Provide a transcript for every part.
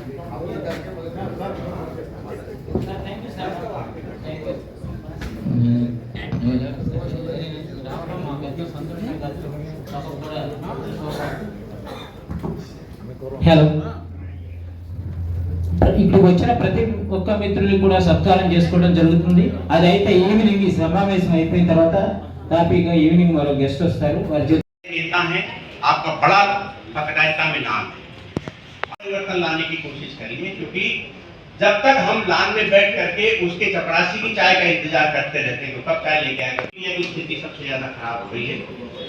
Hello, ఇప్పుడు వచ్చిన ప్రతి ఒక్క మిత్రుని కూడా సత్కారం చేసుకోవడం జరుగుతుంది. అది అయితే ఈవినింగ్ ఈ సమావేశం అయిపోయిన తర్వాత హ్యాపీగా ఈవినింగ్ మరో గెస్ట్ వస్తారు. వారి आपका बड़ा पत्रकारिता में नाम है, परिवर्तन लाने की कोशिश करेंगे, क्योंकि जब तक हम लान में बैठ करके उसके चपरासी की चाय का इंतजार करते रहते हैं तो कब चाय लेके आएगा, ये स्थिति सबसे ज्यादा खराब हो रही है।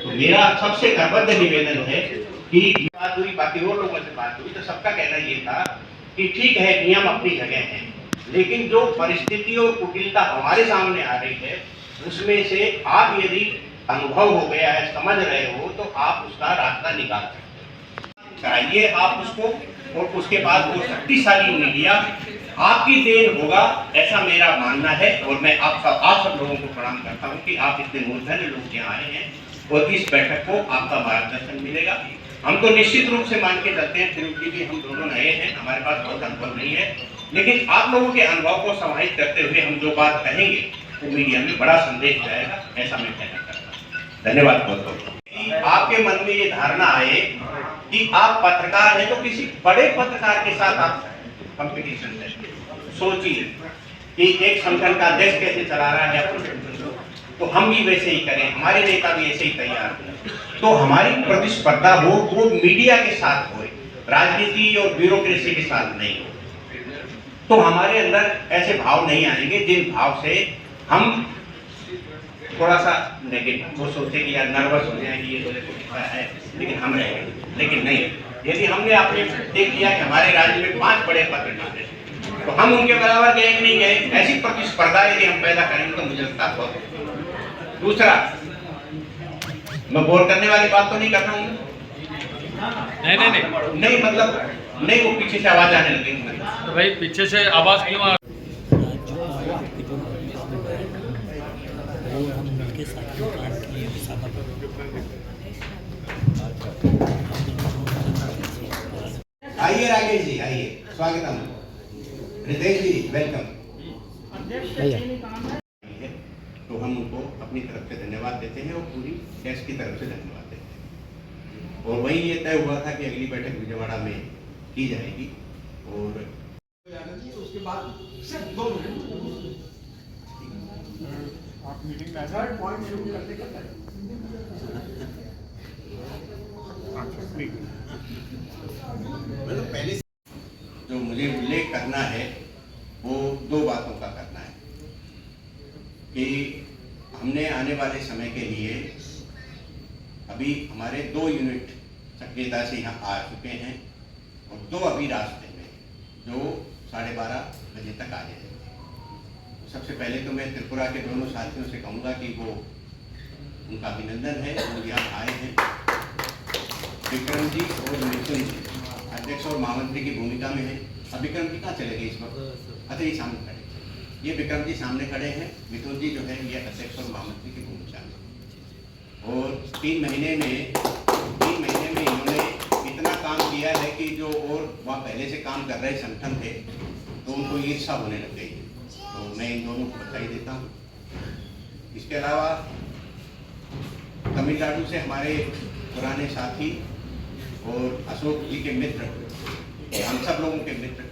तो मेरा सबसे करबद्ध निवेदन है कि बात हुई, बाकी और लोगों से बात हुई, तो सबका कहना ये था कि ठीक है नियम अपनी जगह है, लेकिन जो परिस्थिति और कुटिलता हमारे सामने आ रही है उसमें से आप यदि अनुभव हो गया है, समझ रहे हो, तो आप उसका रास्ता निकाल सकते हैं। आप उसको, और उसके बाद वो शक्तिशाली मीडिया आपकी देन होगा, ऐसा मेरा मानना है। और मैं आप सब लोगों को प्रणाम करता हूं कि आप इतने मूर्धन्य लोग यहाँ आए हैं और इस बैठक को आपका मार्गदर्शन मिलेगा। हम तो निश्चित रूप से मान के चलते हैं, क्योंकि हम दोनों नए हैं, हमारे पास बहुत अनुभव नहीं है, लेकिन आप लोगों के अनुभव को समाहित करते हुए हम जो बात कहेंगे वो मीडिया में बड़ा संदेश जाएगा, ऐसा मैं कहना चाहता हूँ। धन्यवाद बहुत बहुत। आपके मन में ये धारणा आए कि आप पत्रकार हैं तो किसी बड़े पत्रकार के साथ आप कंपटीशन है, सोचिए कि एक संगठन का अध्यक्ष कैसे चला रहा है तो हम भी वैसे ही करें, हमारे नेता भी ऐसे ही तैयार हो, तो हमारी प्रतिस्पर्धा हो वो मीडिया के साथ हो, राजनीति और ब्यूरोक्रेसी के साथ नहीं हो। तो हमारे अंदर ऐसे भाव नहीं आएंगे जिन भाव से हम थोड़ा सा नेगेटिव वो सोचे कि यार नर्वस हो जाएंगे, ये तो है, लेकिन हम रहेंगे। लेकिन नहीं, यदि हमने आपने देख लिया कि हमारे राज्य में 5 बड़े पत्रकार हैं, तो हम उनके बराबर गए नहीं गए, ऐसी प्रतिस्पर्धा यदि हम पैदा करेंगे तो मुझे लगता है। दूसरा, मैं बोर करने वाली बात तो नहीं कर रहा हूँ, नहीं मतलब नहीं, वो पीछे से आवाज आने लगी भाई, पीछे से आवाज क्यों आ? आइए राकेश जी, आइए, स्वागतम। रितेश जी वेलकम। तो हम उनको अपनी तरफ से धन्यवाद देते हैं और पूरी देश की तरफ से धन्यवाद देते हैं। और वही ये तय हुआ था कि अगली बैठक विजयवाड़ा में की जाएगी। और उसके बाद सिर्फ 2 मिनट आप मीटिंग में थर्ड पॉइंट शुरू करते करते मतलब पहले जो मुझे उल्लेख करना है वो 2 बातों का करना है कि हमने आने वाले समय के लिए अभी हमारे 2 यूनिट सक्रियता से यहाँ आ चुके हैं और 2 अभी रास्ते में जो 12:30 बजे तक आ जाएंगे। तो सबसे पहले तो मैं त्रिपुरा के दोनों साथियों से कहूँगा कि वो उनका अभिनंदन है, वो यहाँ आए हैं। विक्रम जी और मिथुन जी अध्यक्ष और महामंत्री की भूमिका में है। अब विक्रम जी कहाँ चले गए इस वक्त? अच्छा, ये सामने खड़े, ये विक्रम जी सामने खड़े हैं। मिथुन जी जो है ये अध्यक्ष और महामंत्री की भूमिका में। और 3 महीने में इन्होंने इतना काम किया है कि जो और वहाँ पहले से काम कर रहे संगठन थे तो उनको ईर्षा होने लग गई। तो मैं इन दोनों को बधाई देता हूँ। इसके अलावा तमिलनाडु से हमारे पुराने साथी और अशोक जी के मित्र, हम सब लोगों के मित्र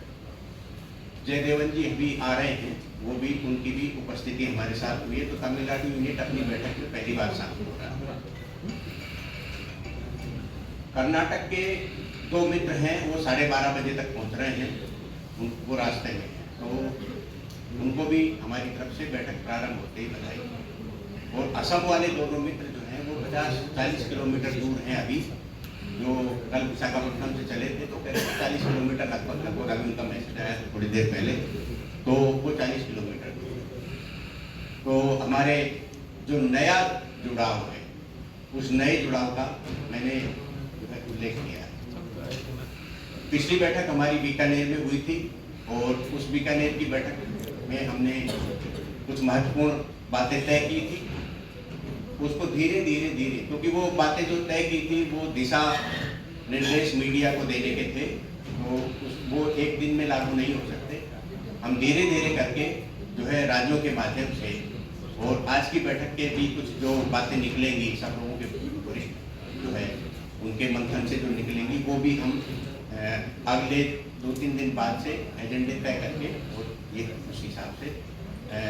जयदेवन जी अभी आ रहे हैं, वो भी उनकी भी उपस्थिति हमारे साथ हुई है। तो तमिलनाडु यूनिट अपनी बैठक में पहली बार शामिल हो रहा है। कर्नाटक के 2 मित्र हैं, वो 12:30 बजे तक पहुंच रहे हैं, वो रास्ते में, तो उनको भी हमारी तरफ से बैठक प्रारंभ होते ही बधाई। और असम वाले 2 मित्र जो हैं वो 50-40 किलोमीटर दूर हैं अभी, जो कल विशाखापट्टनम से चले थे तो कह रहे 40 किलोमीटर लगभग अभी उनका मैसेज आया था थोड़ी देर पहले, तो वो 40 किलोमीटर दूर। तो हमारे जो नया जुड़ाव है उस नए जुड़ाव का मैंने उल्लेख किया। पिछली बैठक हमारी बीकानेर में हुई थी और उस बीकानेर की बैठक में हमने कुछ महत्वपूर्ण बातें तय की थी। उसको धीरे धीरे क्योंकि वो बातें जो तय की थी वो दिशा निर्देश मीडिया को देने के थे, तो वो एक लागू नहीं हो सकते। हम धीरे धीरे करके जो है राज्यों के माध्यम से और आज की बैठक के भी कुछ जो बातें निकलेंगी सब लोगों के वरिष्ठ जो है उनके मंथन से जो निकलेंगी वो भी हम अगले 2-3 दिन बाद से एजेंडे तय करके और ये उस हिसाब से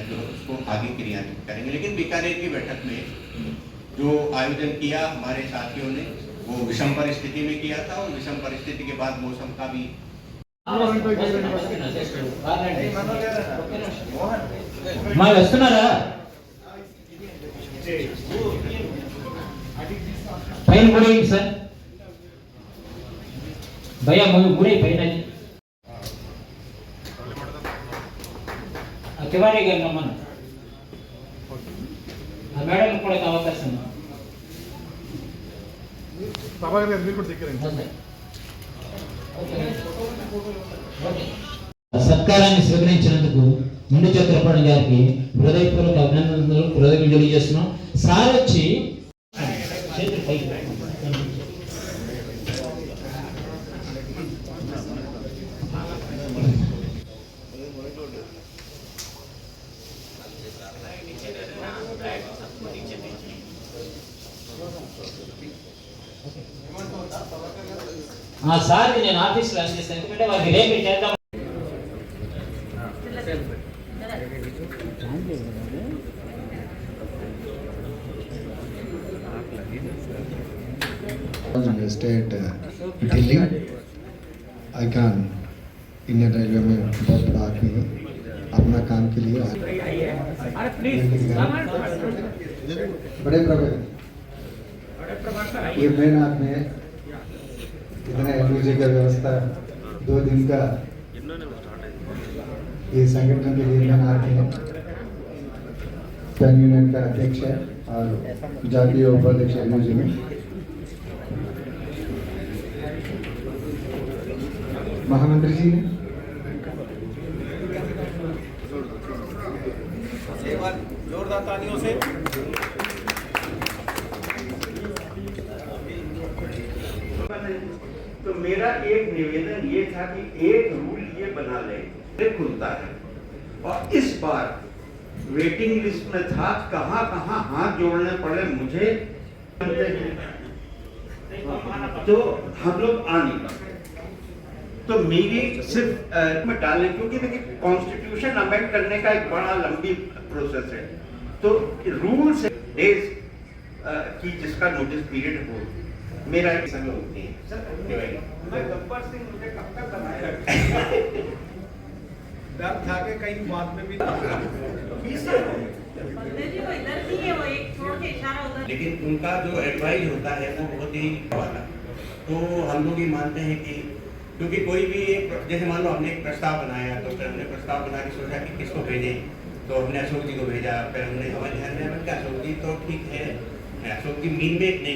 जो उसको आगे क्रियान्वित करेंगे। लेकिन बीकानेर की बैठक में जो आयोजन किया हमारे साथियों ने वो विषम परिस्थिति में किया था और विषम परिस्थिति के बाद मौसम का भी మరి వస్తున్నారా పైన కూడా సార్ భయ్యా మురే పైన తివారీ గారు నమ్మను మేడం కూడా అవకాశం బాబా గారు మీరు కూడా దగ్గర సత్కారాన్ని స్వీకరించినందుకు ముందు చక్రపాణి గారికి హృదయపూర్వక అభినందనలు కృతజ్ఞతలు తెలియజేస్తున్నాం. సార్ వచ్చి సార్ నేను ఆఫీస్లో అందిస్తాను ఎందుకంటే వారికి రేపు చేద్దాం. State Delhi icon Indian railway में बहुत बड़ा आदमी है अपना काम के लिए बड़े प्रभाव ये मेन आदमी है इतना एनर्जी का व्यवस्था 2 दिन का ये संगठन के लिए मेन आदमी है पैन यूनियन का अध्यक्ष है और जातीय उपाध्यक्ष एनर्जी में महामंत्री जी ने जोरदार तालियों से तो मेरा एक निवेदन ये था कि एक रूल ये बना ले खुलता है और इस बार वेटिंग लिस्ट में था कहां कहां हाथ जोड़ने पड़े मुझे तो हम लोग आ नहीं पाते। तो मेरी सिर्फ में डालने क्योंकि देखिए कॉन्स्टिट्यूशन अमेंड करने का एक बड़ा लंबी प्रोसेस है तो रूल से डेज की जिसका नोटिस पीरियड हो मेरा एक समय होती है मैं गब्बर सिंह मुझे कब तक बनाए रखा डर था कि कहीं बाद में भी लेकिन उनका जो एडवाइस होता है वो बहुत ही वाला तो हम लोग ये मानते हैं कि क्योंकि कोई भी एक जैसे मान लो हमने एक प्रस्ताव बनाया तो फिर हमने प्रस्ताव बना के सोचा कि किसको भेजें तो हमने अशोक जी को भेजा फिर हमने हमारे ध्यान में अशोक जी तो ठीक है अशोक जी मीन में नहीं